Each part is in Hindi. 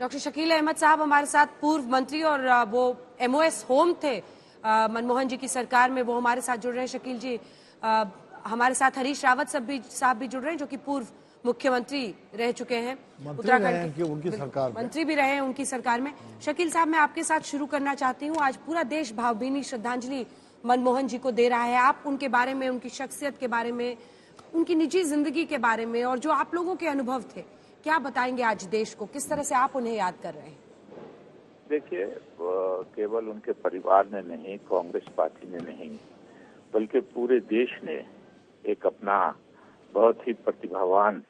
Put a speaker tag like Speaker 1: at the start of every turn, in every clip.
Speaker 1: डॉक्टर शकील अहमद साहब हमारे साथ पूर्व मंत्री और वो एमओएस होम थे मनमोहन जी की सरकार में, वो हमारे साथ जुड़ रहे हैं। शकील जी, हमारे साथ हरीश रावत साहब भी जुड़ रहे हैं, जो कि पूर्व मुख्यमंत्री रह चुके हैं उत्तराखंड के,
Speaker 2: उनकी सरकार में
Speaker 1: मंत्री भी रहे हैं उनकी सरकार में। शकील साहब, मैं आपके साथ शुरू करना चाहती हूँ। आज पूरा देश भावभीनी श्रद्धांजलि मनमोहन जी को दे रहा है। आप उनके बारे में, उनकी शख्सियत के बारे में, उनकी निजी जिंदगी के बारे में और जो आप लोगों के अनुभव थे, क्या बताएंगे आज देश को? किस तरह से आप उन्हें याद कर रहे हैं?
Speaker 3: देखिए, केवल उनके परिवार ने नहीं, कांग्रेस पार्टी ने नहीं, बल्कि पूरे देश ने एक अपना बहुत ही प्रतिभावान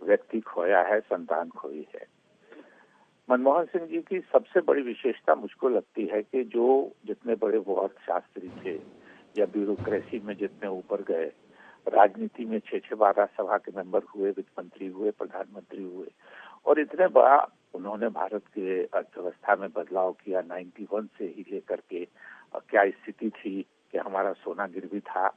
Speaker 3: व्यक्ति खोया है, संतान खोई है। मनमोहन सिंह जी की सबसे बड़ी विशेषता मुझको लगती है कि जो जितने बड़े वो अर्थशास्त्री थे या ब्यूरोक्रेसी में जितने ऊपर गए, राजनीति में 6-12 सभा के मेंबर हुए, वित्त मंत्री हुए, प्रधानमंत्री हुए, और इतने बड़ा उन्होंने भारत के अर्थव्यवस्था में बदलाव किया। 91 से ही लेकर के क्या स्थिति थी कि हमारा सोना गिरवी था,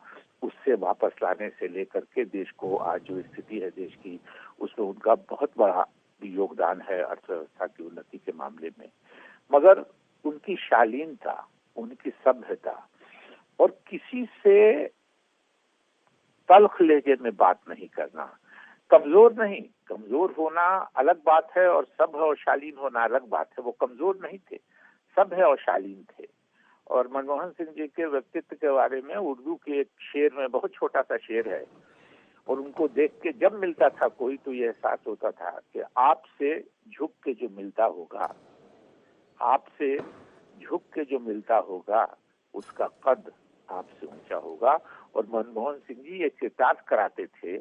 Speaker 3: उससे वापस लाने से लेकर के देश को आज जो स्थिति है देश की, उसमें उनका बहुत बड़ा योगदान है अर्थव्यवस्था की उन्नति के मामले में। मगर उनकी शालीनता, उनकी सभ्यता और किसी से तल्ख लहजे में बात नहीं करना, कमजोर नहीं, कमजोर होना अलग बात है और सभ्य और शालीन होना अलग बात है। वो कमजोर नहीं थे, सभ्य और शालीन थे। और मनमोहन सिंह जी के व्यक्तित्व के बारे में उर्दू के एक शेर में, बहुत छोटा सा शेर है, और उनको देख के जब मिलता था कोई तो ये एहसास होता था कि आपसे झुक के जो मिलता होगा, आपसे झुक के जो मिलता होगा, उसका कद आपसे ऊंचा होगा। और मनमोहन सिंह जी ये चितार्थ कराते थे,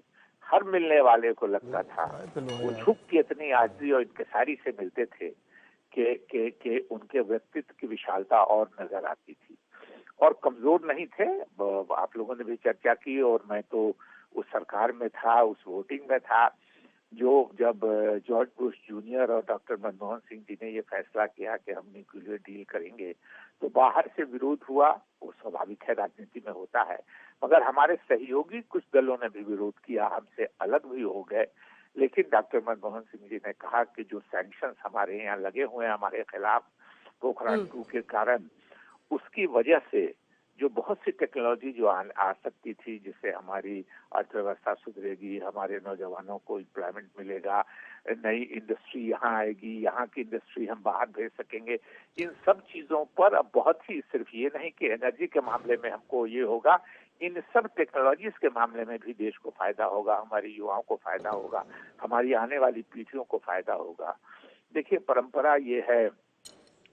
Speaker 3: हर मिलने वाले को लगता था वो झुक के इतनी आजी और इंकिसारी से मिलते थे कि उनके व्यक्तित्व की विशालता और नजर आती थी। और कमजोर नहीं थे, आप लोगों ने भी चर्चा की, और मैं तो उस सरकार में था, उस वोटिंग में था, जो जब जॉर्ज बुश जूनियर और डॉक्टर मनमोहन सिंह जी ने ये फैसला किया कि हम न्यूक्लियर डील करेंगे, तो बाहर से विरोध हुआ। वो स्वाभाविक है, राजनीति में होता है। मगर हमारे सहयोगी कुछ दलों ने भी विरोध किया, हमसे अलग भी हो गए। लेकिन डॉक्टर मनमोहन सिंह जी ने कहा कि जो सैंक्शंस हमारे यहाँ लगे हुए हैं हमारे खिलाफ पोखरण 2 के कारण, उसकी वजह से जो बहुत सी टेक्नोलॉजी जो आ सकती थी, जिससे हमारी अर्थव्यवस्था सुधरेगी, हमारे नौजवानों को एम्प्लॉयमेंट मिलेगा, नई इंडस्ट्री यहाँ आएगी, यहाँ की इंडस्ट्री हम बाहर भेज सकेंगे, इन सब चीजों पर अब बहुत ही, सिर्फ ये नहीं कि एनर्जी के मामले में हमको ये होगा, इन सब टेक्नोलॉजीज के मामले में भी देश को फायदा होगा, हमारी युवाओं को फायदा होगा, हमारी आने वाली पीढ़ियों को फायदा होगा। देखिए, परंपरा ये है,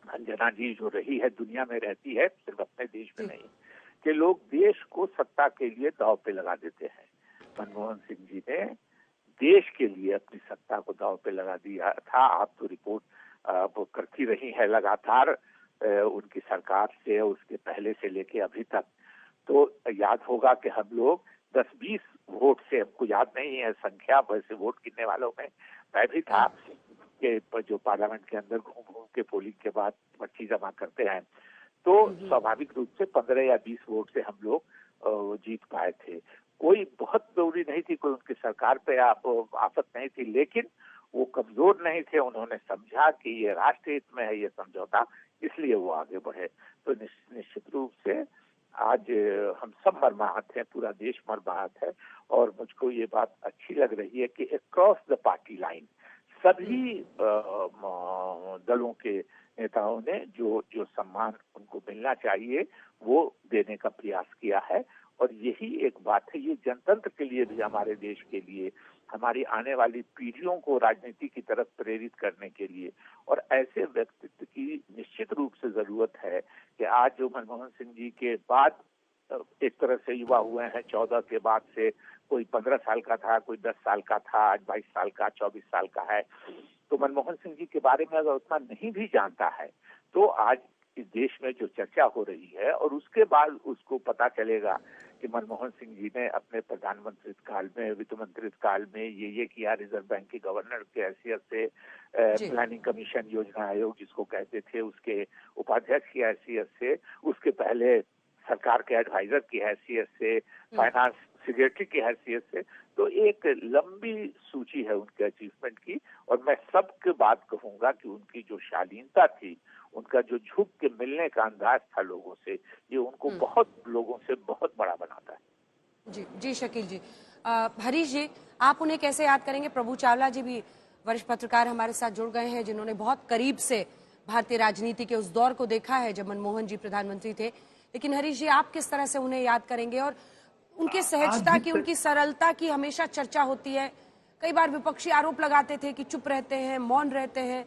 Speaker 3: अंजना जी जो रही है, दुनिया में रहती है, सिर्फ अपने देश में नहीं, कि लोग देश को सत्ता के लिए दांव पे लगा देते हैं। मनमोहन सिंह जी ने देश के लिए अपनी सत्ता को दांव पे लगा दिया था। आप तो रिपोर्ट वो करती रही है लगातार उनकी सरकार से, उसके पहले से लेके अभी तक। तो याद होगा कि हम लोग 10-20 वोट से, हमको याद नहीं है संख्या, वैसे वोट गिनने वालों में मैं भी था, के जो पार्लियामेंट के अंदर घूम घूम के पोलिंग के बाद पर्ची जमा करते हैं, तो स्वाभाविक रूप से 15 या 20 वोट से हम लोग जीत पाए थे। कोई बहुत जरूरी नहीं थी, कोई उनकी सरकार पे आफत नहीं थी, लेकिन वो कमजोर नहीं थे। उन्होंने समझा कि ये राष्ट्र हित में है ये समझौता, इसलिए वो आगे बढ़े। तो निश्चित रूप से आज हम सब मर्माहत हैं, पूरा देश मर्माहत है। और मुझको ये बात अच्छी लग रही है कि अक्रॉस द पार्टी लाइन सभी दलों के नेताओं ने जो सम्मान उनको मिलना चाहिए वो देने का प्रयास किया है। और यही एक बात है, ये जनतंत्र के लिए भी, हमारे देश के लिए, हमारी आने वाली पीढ़ियों को राजनीति की तरफ प्रेरित करने के लिए, और ऐसे व्यक्तित्व की निश्चित रूप से जरूरत है कि आज जो मनमोहन सिंह जी के बाद एक तरह से युवा हुए हैं, 14 के बाद से कोई 15 साल का था, कोई 10 साल का था, आज 22 साल का, 24 साल का है। तो मनमोहन सिंह जी के बारे में अगर उतना नहीं भी जानता है, तो आज इस देश में जो चर्चा हो रही है, और उसके बाद उसको पता चलेगा कि मनमोहन सिंह जी ने अपने प्रधानमंत्री काल में, वित्त मंत्री काल में ये किया, रिजर्व बैंक के गवर्नर के हैसियत से, प्लानिंग कमीशन योजना आयोग जिसको कहते थे उसके उपाध्यक्ष की हैसियत से, उसके पहले सरकार के एडवाइजर की हैसियत से, फाइनेंस सेक्रेटरी की हैसियत से। तो एक लंबी सूची है उनके अचीवमेंट की, और मैं सबके बात कहूंगा कि उनकी जो शालीनता थी, उनका जो झुक के मिलने का अंदाज था लोगों से, ये उनको बहुत लोगों से बहुत बड़ा बनाता है।
Speaker 1: जी जी शकील जी। हरीश जी, आप उन्हें कैसे याद करेंगे? प्रभु चावला जी भी वरिष्ठ पत्रकार हमारे साथ जुड़ गए हैं, जिन्होंने बहुत करीब से भारतीय राजनीति के उस दौर को देखा है जब मनमोहन जी प्रधानमंत्री थे। लेकिन हरीश जी, आप किस तरह से उन्हें याद करेंगे? और उनकी सहजता की, उनकी सरलता की हमेशा चर्चा होती है। कई बार विपक्षी आरोप लगाते थे कि चुप रहते हैं, मौन रहते हैं।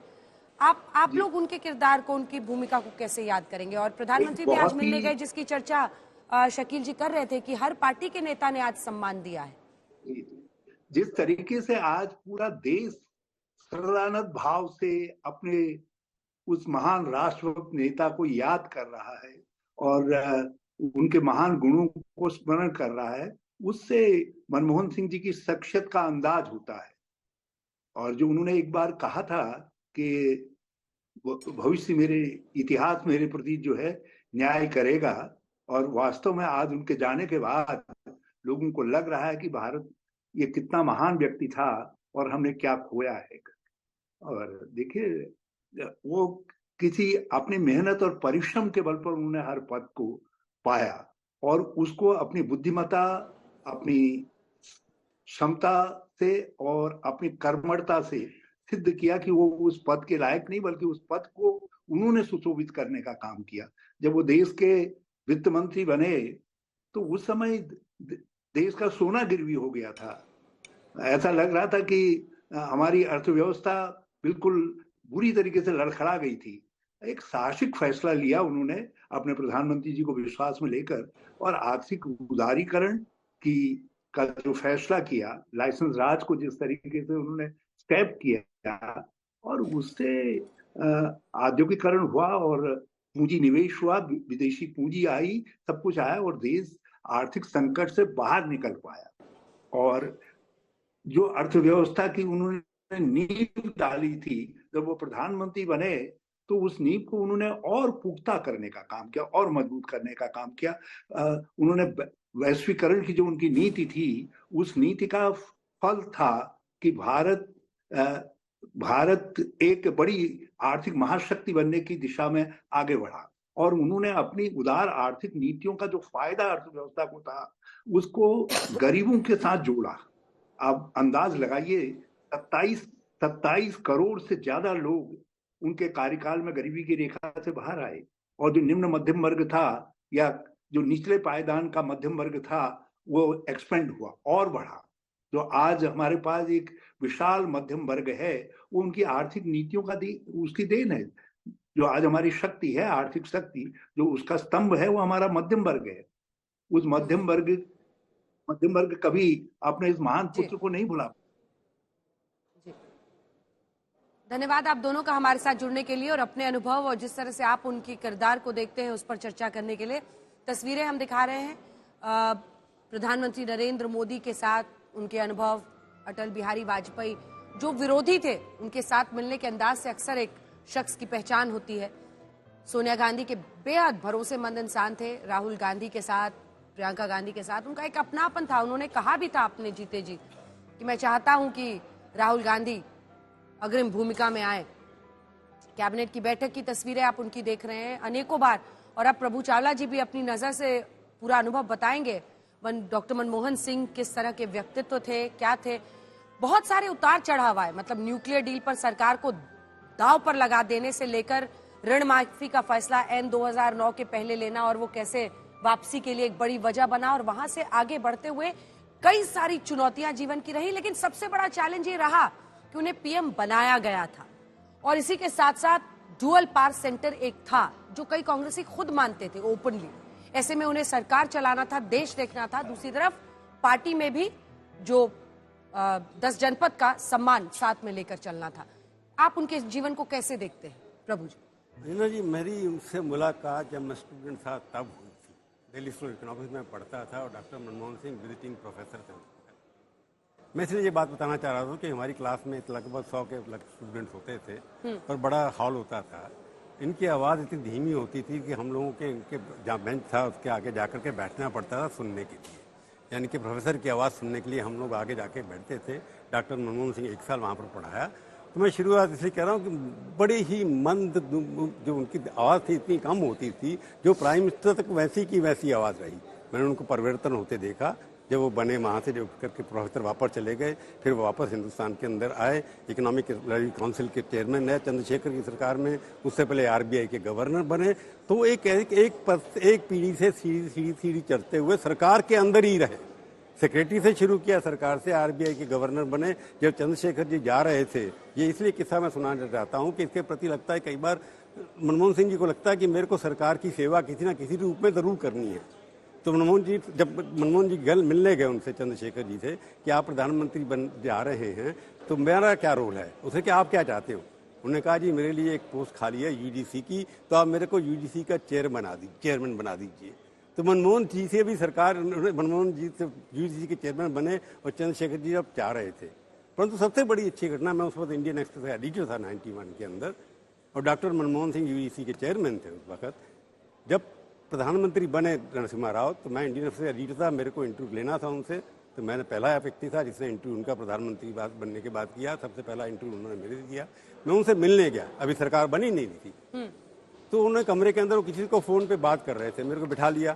Speaker 1: आप लोग उनके किरदार को, उनकी भूमिका को कैसे याद करेंगे? और प्रधानमंत्री भी आज मिलने गए, जिसकी चर्चा शकील जी कर रहे थे कि हर पार्टी के नेता ने आज सम्मान दिया है।
Speaker 2: जिस तरीके से आज पूरा देश श्रद्धानंद भाव से अपने उस महान राष्ट्रभक्त नेता को याद कर रहा है और उनके महान गुणों को स्मरण कर रहा है, उससे मनमोहन सिंह जी की शख्सियत का अंदाज होता है। और जो उन्होंने एक बार कहा था कि भविष्य मेरे, इतिहास मेरे प्रति जो है न्याय करेगा, और वास्तव में आज उनके जाने के बाद लोगों को लग रहा है कि भारत ये कितना महान व्यक्ति था और हमने क्या खोया है। और देखिए, वो किसी अपनी मेहनत और परिश्रम के बल पर उन्होंने हर पद को पाया, और उसको अपनी बुद्धिमत्ता, अपनी क्षमता से और अपनी कर्मठता से सिद्ध किया कि वो उस पद के लायक नहीं, बल्कि उस पद को उन्होंने सुशोभित करने का काम किया। जब वो देश के वित्त मंत्री बने तो उस समय देश का सोना गिरवी हो गया था। ऐसा लग रहा था कि हमारी अर्थव्यवस्था बिल्कुल बुरी तरीके से लड़खड़ा गई थी। एक साहसिक फैसला लिया उन्होंने, अपने प्रधानमंत्री जी को विश्वास में लेकर, और आर्थिक उदारीकरण की का जो फैसला किया, लाइसेंस राज को जिस तरीके से उन्होंने स्टेप किया, और उससे औद्योगिकरण हुआ और पूंजी निवेश हुआ, विदेशी पूंजी आई, सब कुछ आया और देश आर्थिक संकट से बाहर निकल पाया। और जो अर्थव्यवस्था की उन्होंने नींव डाली थी, जब वो प्रधानमंत्री बने तो उस नींव को उन्होंने और पुख्ता करने का काम किया और मजबूत करने का काम किया। उन्होंने वैश्वीकरण की जो उनकी नीति थी, उस नीति का फल था कि भारत एक बड़ी आर्थिक महाशक्ति बनने की दिशा में आगे बढ़ा, और उन्होंने अपनी उदार आर्थिक नीतियों का जो फायदा अर्थव्यवस्था को था, उसको गरीबों के साथ जोड़ा। आप अंदाज लगाइए, 27 करोड़ से ज्यादा लोग उनके कार्यकाल में गरीबी की रेखा से बाहर आए, और जो निम्न मध्यम वर्ग था या जो निचले पायदान का मध्यम वर्ग था, वो एक्सपेंड हुआ और बढ़ा। जो आज हमारे पास एक विशाल मध्यम वर्ग है, वो उनकी आर्थिक नीतियों का उसकी देन है। जो आज हमारी शक्ति है, आर्थिक शक्ति, जो उसका स्तंभ है, वो हमारा मध्यम वर्ग है। उस मध्यम वर्ग कभी अपने इस महान पुत्र को नहीं भुला।
Speaker 1: धन्यवाद आप दोनों का हमारे साथ जुड़ने के लिए और अपने अनुभव और जिस तरह से आप उनकी किरदार को देखते हैं उस पर चर्चा करने के लिए। तस्वीरें हम दिखा रहे हैं प्रधानमंत्री नरेंद्र मोदी के साथ, उनके अनुभव, अटल बिहारी वाजपेयी जो विरोधी थे उनके साथ मिलने के अंदाज से अक्सर एक शख्स की पहचान होती है। सोनिया गांधी के बेहद भरोसेमंद इंसान थे, राहुल गांधी के साथ, प्रियंका गांधी के साथ उनका एक अपनापन था। उन्होंने कहा भी था अपने जीते जी कि मैं चाहता हूं कि राहुल गांधी अग्रिम भूमिका में आए। कैबिनेट की बैठक की तस्वीरें आप उनकी देख रहे हैं अनेकों बार, और अब प्रभु चावला जी भी अपनी नजर से पूरा अनुभव बताएंगे। डॉक्टर मनमोहन सिंह किस तरह के व्यक्तित्व थे, क्या थे। बहुत सारे उतार चढ़ाव आए, मतलब न्यूक्लियर डील पर सरकार को दांव पर लगा देने से लेकर ऋण माफी का फैसला एन 2009 के पहले लेना और वो कैसे वापसी के लिए एक बड़ी वजह बना, और वहां से आगे बढ़ते हुए कई सारी चुनौतियां जीवन की रही। लेकिन सबसे बड़ा चैलेंज ये रहा कि उन्हें पीएम बनाया गया था, और इसी के साथ साथ डुअल पावर सेंटर एक था जो कई कांग्रेसी खुद मानते थे ओपनली। ऐसे में उन्हें सरकार चलाना था, देश देखना था, दूसरी तरफ पार्टी में भी जो 10 जनपद का सम्मान साथ में लेकर चलना था। आप उनके जीवन को कैसे देखते हैं प्रभु जी?
Speaker 4: रीना जी, मेरी उनसे मुलाकात जब मैं स्टूडेंट था तब हुई थी। दिल्ली स्कूल इकोनॉमिक्स में पढ़ता था और doctor Manmohan Singh visiting professor थे। मैं इसलिए ये बात बताना चाह रहा था कि हमारी क्लास में लगभग 100 के स्टूडेंट्स होते थे और बड़ा हॉल होता था। इनकी आवाज़ इतनी धीमी होती थी कि हम लोगों के इनके जहाँ बेंच था उसके आगे जाकर के बैठना पड़ता था सुनने के लिए। यानी कि प्रोफेसर की आवाज़ सुनने के लिए हम लोग आगे जाके बैठते थे। डॉक्टर मनमोहन सिंह 1 साल वहाँ पर पढ़ाया। तो मैं शुरुआत इसलिए कह रहा हूँ कि बड़े ही मंद जो उनकी आवाज़ थी इतनी कम होती थी, जो प्राइम मिनिस्टर तक वैसी की वैसी आवाज़ रही। मैंने उनको परिवर्तन होते देखा जब वो बने, वहाँ से जो करके प्रोफेसर वापस चले गए, फिर वो वापस हिंदुस्तान के अंदर आए, इकोनॉमिक काउंसिल के चेयरमैन रहे चंद्रशेखर की सरकार में, उससे पहले आरबीआई के गवर्नर बने। तो वो एक पीढ़ी से सीढ़ी चढ़ते हुए सरकार के अंदर ही रहे। सेक्रेटरी से शुरू किया, सरकार से आरबीआई के गवर्नर बने। जब चंद्रशेखर जी जा रहे थे, ये इसलिए किस्सा मैं सुनाना चाहता हूँ कि इसके प्रति लगता है कई बार मनमोहन सिंह जी को लगता है कि मेरे को सरकार की सेवा किसी ना किसी रूप में जरूर करनी है। तो जब मनमोहन जी मिलने गए उनसे, चंद्रशेखर जी से, कि आप प्रधानमंत्री बन जा रहे हैं तो मेरा क्या रोल है, उसे क्या आप क्या चाहते हो? उन्होंने कहा जी मेरे लिए एक पोस्ट खाली है यूजीसी की, तो आप मेरे को यूजीसी का चेयरमैन बना दीजिए। तो मनमोहन जी से भी मनमोहन जी से यूजीसी के चेयरमैन बने और चंद्रशेखर जी अब चाह रहे थे। परंतु सबसे बड़ी अच्छी घटना, मैं उस वक्त इंडियन एक्सप्रेस का एडिटर था 91 के अंदर, और डॉक्टर मनमोहन सिंह यूजीसी के चेयरमैन थे उस वक्त। जब प्रधानमंत्री बने नरसिम्हा राव, तो मैं इंडियन एक्सप्रेस एडिटर था, मेरे को इंटरव्यू लेना था उनसे। तो मैंने पहला व्यक्ति था जिसने इंटरव्यू उनका प्रधानमंत्री बनने के बाद किया। सबसे पहला इंटरव्यू उन्होंने मेरे से किया। मैं उनसे मिलने गया, अभी सरकार बनी नहीं थी। तो उन्होंने कमरे के अंदर वो किसी को फोन पे बात कर रहे थे, मेरे को बिठा लिया।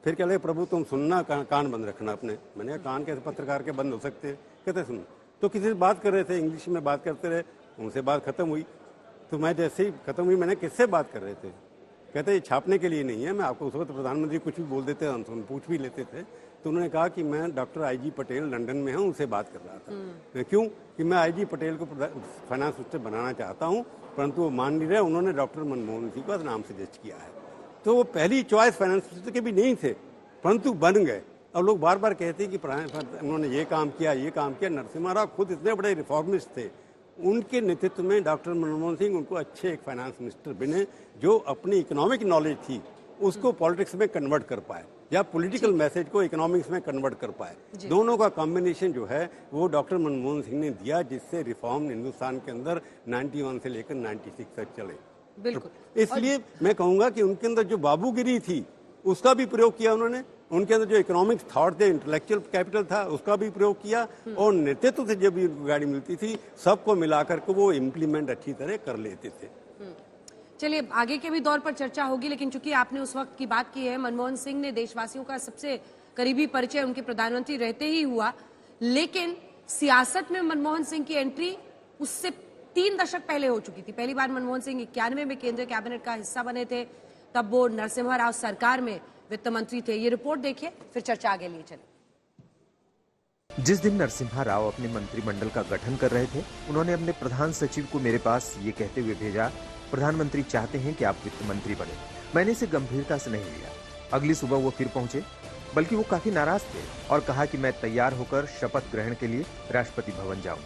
Speaker 4: फिर कह रहे प्रभु तुम सुनना, कान बंद रखना अपने। मैंने कहा कान कैसे पत्रकार के बंद हो सकते हैं? कहते सुन। तो किसी से बात कर रहे थे, इंग्लिश में बात करते रहे, उनसे बात खत्म हुई। तो मैं जैसे ही खत्म हुई, मैंने किससे बात कर रहे थे? कहते ये छापने के लिए नहीं है, मैं आपको उस वक्त प्रधानमंत्री कुछ भी बोल देते, हम पूछ भी लेते थे। तो उन्होंने कहा कि मैं डॉक्टर आईजी पटेल लंदन में हूँ, उनसे बात कर रहा था। क्यों? कि मैं आईजी पटेल को फाइनेंस मिनिस्टर बनाना चाहता हूँ, परंतु वो मान नहीं रहे। उन्होंने डॉक्टर मनमोहन सिंह को नाम सजेस्ट किया है। तो वो पहली चॉइस फाइनेंस मिनिस्टर के भी नहीं थे, परंतु बन गए। और लोग बार बार कहते हैं कि उन्होंने ये काम किया। नरसिम्हा राव खुद इतने बड़े रिफॉर्मिस्ट थे, उनके नेतृत्व में डॉक्टर मनमोहन सिंह उनको अच्छे एक फाइनेंस मिनिस्टर बने, जो अपनी इकोनॉमिक नॉलेज थी उसको पॉलिटिक्स में कन्वर्ट कर पाए, या पॉलिटिकल मैसेज को इकोनॉमिक्स में कन्वर्ट कर पाए। दोनों का कॉम्बिनेशन जो है वो डॉक्टर मनमोहन सिंह ने दिया, जिससे रिफॉर्म हिंदुस्तान के अंदर 91 से लेकर 96 तक चले। बिल्कुल। इसलिए मैं कहूंगा कि उनके अंदर जो बाबूगिरी थी उसका भी प्रयोग किया उन्होंने, उनके अंदर जो इकोनॉमिक्स थॉट थे, इंटेलेक्चुअल कैपिटल था, उसका भी प्रयोग किया, और नेतृत्व से जब भी उनको गाड़ी मिलती थी सबको मिलाकर के वो इम्प्लीमेंट अच्छी तरह कर लेते थे।
Speaker 1: चलिए आगे के भी दौर पर चर्चा होगी, लेकिन चूंकि आपने उस वक्त की बात की है, मनमोहन सिंह ने देशवासियों का सबसे करीबी परिचय उनके प्रधानमंत्री रहते ही हुआ, लेकिन सियासत में मनमोहन सिंह की एंट्री उससे 3 दशक पहले हो चुकी थी। पहली बार मनमोहन सिंह 91 में केंद्रीय कैबिनेट का हिस्सा बने थे, तब वो नरसिम्हा राव सरकार में वित्त मंत्री थे। ये रिपोर्ट देखिए, फिर चर्चा आगे लिए चले।
Speaker 5: जिस दिन नरसिम्हा राव अपने मंत्रिमंडल का गठन कर रहे थे, उन्होंने अपने प्रधान सचिव को मेरे पास ये कहते हुए भेजा, प्रधानमंत्री चाहते हैं कि आप वित्त मंत्री बने। मैंने इसे गंभीरता से नहीं लिया। अगली सुबह वो फिर पहुंचे, बल्कि वो काफी नाराज थे और कहा कि मैं तैयार होकर शपथ ग्रहण के लिए राष्ट्रपति भवन जाऊं।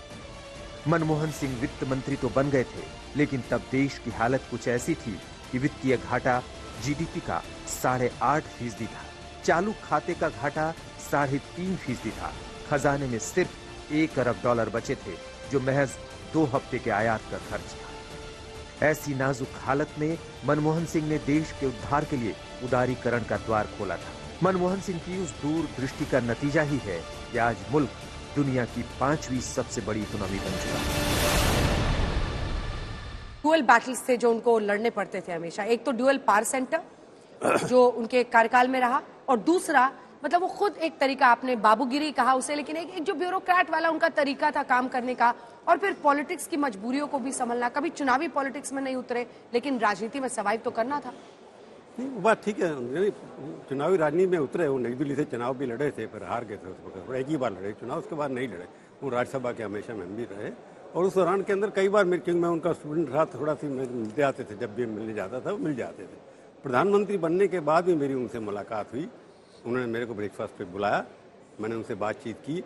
Speaker 5: मनमोहन सिंह वित्त मंत्री तो बन गए थे, लेकिन तब देश की हालत कुछ ऐसी थी कि वित्तीय घाटा जीडीपी का 8.5% था, चालू खाते का घाटा 3.5% था, खजाने में सिर्फ $1 अरब बचे थे, जो महज 2 हफ्ते के आयात का खर्च था। ऐसी नाजुक हालत में मनमोहन सिंह ने देश के उद्धार के लिए उदारीकरण का द्वार खोला था। मनमोहन सिंह की उस दूरदृष्टि का नतीजा ही है कि आज मुल्क दुनिया की 5वीं सबसे बड़ी इकोनॉमी बन चुका है।
Speaker 1: ड्यूअल बैटल्स थे जो उनको लड़ने पड़ते थे हमेशा। एक तो ड्यूअल पावर सेंटर जो उनके कार्यकाल में रहा, और दूसरा मतलब वो खुद एक तरीका, आपने बाबूगिरी कहा उसे, लेकिन एक जो ब्यूरोक्रेट वाला उनका तरीका था काम करने का, और फिर पॉलिटिक्स की मजबूरियों को भी संभलना। कभी चुनावी पॉलिटिक्स में नहीं उतरे, लेकिन राजनीति में सर्वाइव तो करना था।
Speaker 4: नहीं, वो बात ठीक है, चुनावी राजनीति में उतरे। वो नई दिल्ली से चुनाव भी लड़े थे, फिर हार गए थे उस वक्त। एक ही बार लड़े चुनाव, उसके बाद नहीं लड़े। वो राज्यसभा के हमेशा मेंबर रहे, और उस दौरान के अंदर कई बार क्योंकि मैं उनका स्टूडेंट रहा, थोड़ा सी मिलते आते थे, जब भी मिलने जाता था वो मिल जाते थे। प्रधानमंत्री बनने के बाद भी मेरी उनसे मुलाकात हुई। उन्होंने मेरे को ब्रेकफास्ट पे बुलाया, मैंने उनसे बातचीत की।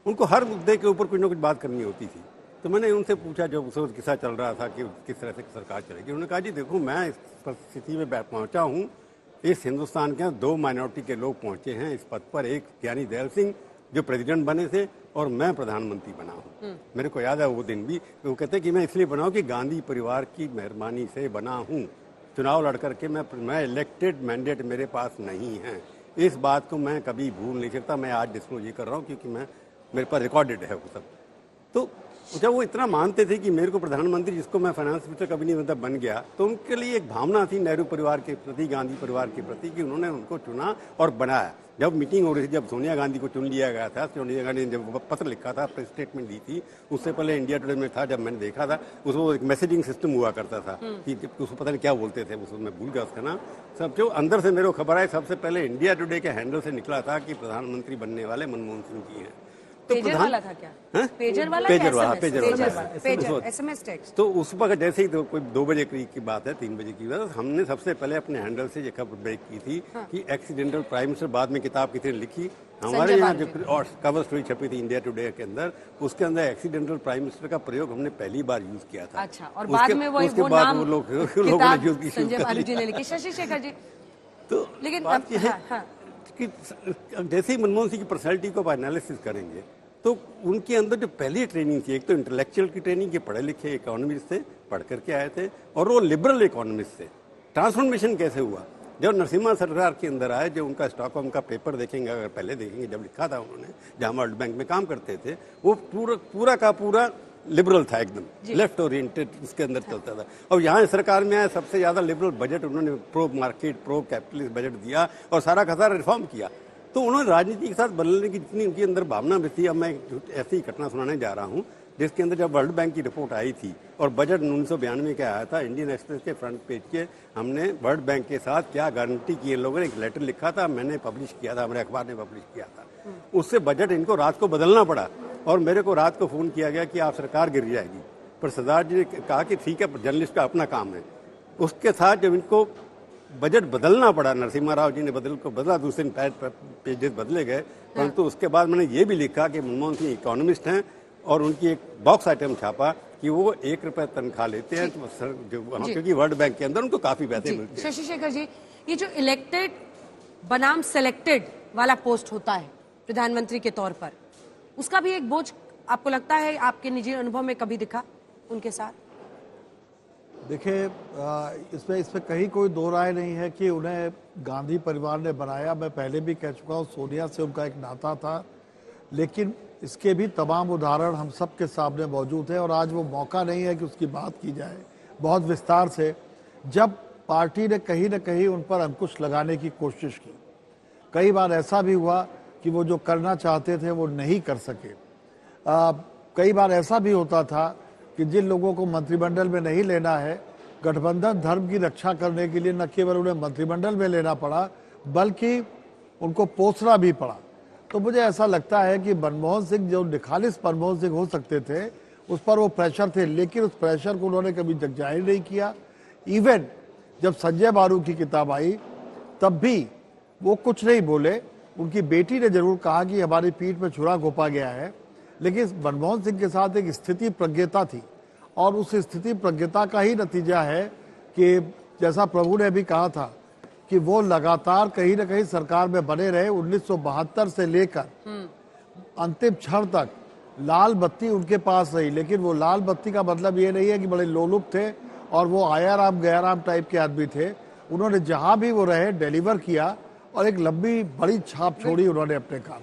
Speaker 4: उनको हर मुद्दे के ऊपर कुछ ना कुछ बात करनी होती थी। तो मैंने उनसे पूछा, जब उस वक्त किस्सा चल रहा था कि किस तरह से सरकार चलेगी, उन्होंने कहा जी देखो मैं इस परिस्थिति में पहुंचा हूँ, इस हिंदुस्तान के 2 माइनॉरिटी के लोग पहुंचे हैं इस पद पर, एक ज्ञानी दयाल सिंह जो प्रेसिडेंट बने थे, और मैं प्रधानमंत्री बना हूँ। मेरे को याद है वो दिन भी। वो कहते कि मैं इसलिए बना हूँ कि गांधी परिवार की मेहरबानी से बना हूँ, चुनाव लड़ करके मैं इलेक्टेड मैंडेट मेरे पास नहीं है, इस बात को मैं कभी भूल नहीं सकता। मैं आज डिस्क्लोज ये कर रहा हूँ क्योंकि मेरे पास रिकॉर्डेड है वो सब। तो जब वो इतना मानते थे कि मेरे को प्रधानमंत्री, जिसको मैं फाइनेंस मिनिस्टर कभी नहीं मतलब बन गया, तो उनके लिए एक भावना थी नेहरू परिवार के प्रति, गांधी परिवार के प्रति, कि उन्होंने उनको चुना और बनाया। जब मीटिंग हो रही थी, जब सोनिया गांधी को चुन लिया गया था, सोनिया गांधी ने जब पत्र लिखा था, प्रेस स्टेटमेंट दी थी, उससे पहले इंडिया टुडे में था, जब मैंने देखा था उसको एक मैसेजिंग सिस्टम हुआ करता था कि उसको पता नहीं क्या बोलते थे, उसको मैं भूल गया उसका नाम। सब जो अंदर से मेरे को खबर आई, सबसे पहले इंडिया टुडे के हैंडल से निकला था कि प्रधानमंत्री बनने वाले मनमोहन सिंह जी हैं।
Speaker 1: तो पेजर वाला था क्या? पेजर वाला, पेजर SMS टेक्स्ट।
Speaker 4: तो उस वक्त जैसे ही, तो कोई 2 बजे की बात है, 3 बजे की बात, हमने सबसे पहले अपने हैंडल से ये खबर ब्रेक की थी कि एक्सीडेंटल प्राइम मिनिस्टर, बाद में किताब किसी ने लिखी, हमारे यहाँ जो और कवर स्टोरी छपी थी इंडिया टुडे के अंदर, उसके अंदर एक्सीडेंटल प्राइम मिनिस्टर का प्रयोग हमने पहली बार यूज किया था।
Speaker 1: अच्छा, और बाद में वो नाम
Speaker 4: लोगों ने यूज
Speaker 1: संजय बालू जी ने लिखी, शशि शेखर जी।
Speaker 4: तो लेकिन बात यह है कि जैसे ही मनमोहन सिंह की पर्सनैलिटी को एनालिसिस करेंगे तो उनके अंदर जो पहली ट्रेनिंग थी, एक तो इंटेलेक्चुअल की ट्रेनिंग, के पढ़े लिखे इकोनॉमिस्ट थे, पढ़ करके आए थे, और वो लिबरल इकोनॉमिस्ट थे। ट्रांसफॉर्मेशन कैसे हुआ? जब नरसिम्हा सरकार के अंदर आए, जो उनका स्टॉकहोम का पेपर देखेंगे, अगर पहले देखेंगे, जब लिखा था उन्होंने, जहां वर्ल्ड बैंक में काम करते थे, वो पूरा का पूरा लिबरल था, एकदम लेफ्ट ओरिएंटेड उसके अंदर चलता था। और यहाँ सरकार में आया, सबसे ज्यादा लिबरल बजट उन्होंने, pro market, pro capitalist budget दिया और सारा का सारा रिफॉर्म किया। तो उन्होंने राजनीति के साथ बदलने की जितनी उनके अंदर भावना भी थी। अब मैं ऐसी घटना सुनाने जा रहा हूँ जिसके अंदर जब वर्ल्ड बैंक की रिपोर्ट आई थी और बजट 1992 का आया था, इंडियन एक्सप्रेस के फ्रंट पेज के हमने वर्ल्ड बैंक के साथ क्या गारंटी की, इन लोगों ने एक लेटर लिखा था, मैंने पब्लिश किया था, हमारे अखबार ने पब्लिश किया था। उससे बजट इनको रात को बदलना पड़ा और मेरे को रात को फोन किया गया कि आप सरकार गिर जाएगी। पर सरदार जी ने कहा कि ठीक है, जर्नलिस्ट का अपना काम है। उसके साथ जब इनको बजट बदलना पड़ा, नरसिम्हा राव जी ने बदला, दूसरे दिन पेजेस बदले गए, परंतु उसके बाद मैंने ये भी लिखा कि मनमोहन सिंह इकोनॉमिस्ट हैं और उनकी एक बॉक्स आइटम छापा कि वो 1 रुपए तनख्वाह लेते हैं, क्योंकि वर्ल्ड बैंक के अंदर उनको काफी पैसे मिलते हैं।
Speaker 1: शशि शेखर जी, ये जो इलेक्टेड बनाम सेलेक्टेड वाला पोस्ट होता है प्रधानमंत्री के तौर पर, उसका भी एक बोझ आपको लगता है, आपके निजी अनुभव में कभी दिखा उनके साथ?
Speaker 6: देखिए, इसमें कहीं कोई दो राय नहीं है कि उन्हें गांधी परिवार ने बनाया। मैं पहले भी कह चुका हूँ, सोनिया से उनका एक नाता था, लेकिन इसके भी तमाम उदाहरण हम सब के सामने मौजूद हैं और आज वो मौका नहीं है कि उसकी बात की जाए बहुत विस्तार से। जब पार्टी ने कहीं न कहीं उन पर अंकुश लगाने की कोशिश की, कई बार ऐसा भी हुआ कि वो जो करना चाहते थे वो नहीं कर सके। कई बार ऐसा भी होता था कि जिन लोगों को मंत्रिमंडल में नहीं लेना है, गठबंधन धर्म की रक्षा करने के लिए न केवल उन्हें मंत्रिमंडल में लेना पड़ा, बल्कि उनको पोसना भी पड़ा। तो मुझे ऐसा लगता है कि मनमोहन सिंह जो निखालिस मनमोहन सिंह हो सकते थे, उस पर वो प्रेशर थे, लेकिन उस प्रेशर को उन्होंने कभी तक जाहिर नहीं किया। इवन जब संजय बारू की किताब आई, तब भी वो कुछ नहीं बोले। उनकी बेटी ने जरूर कहा कि हमारी पीठ में छुरा घोंपा गया है, लेकिन मनमोहन सिंह के साथ एक स्थिति प्रज्ञता थी और उस स्थिति प्रज्ञता का ही नतीजा है कि जैसा प्रभु ने भी कहा था कि वो लगातार कहीं न कहीं सरकार में बने रहे। 1972 से लेकर अंतिम क्षण तक लाल बत्ती उनके पास रही, लेकिन वो लाल बत्ती का मतलब ये नहीं है कि बड़े लोलुप थे और वो आयाराम गयाराम टाइप के आदमी थे। उन्होंने जहां भी वो रहे डिलीवर किया और एक लंबी बड़ी छाप छोड़ी उन्होंने अपने काम।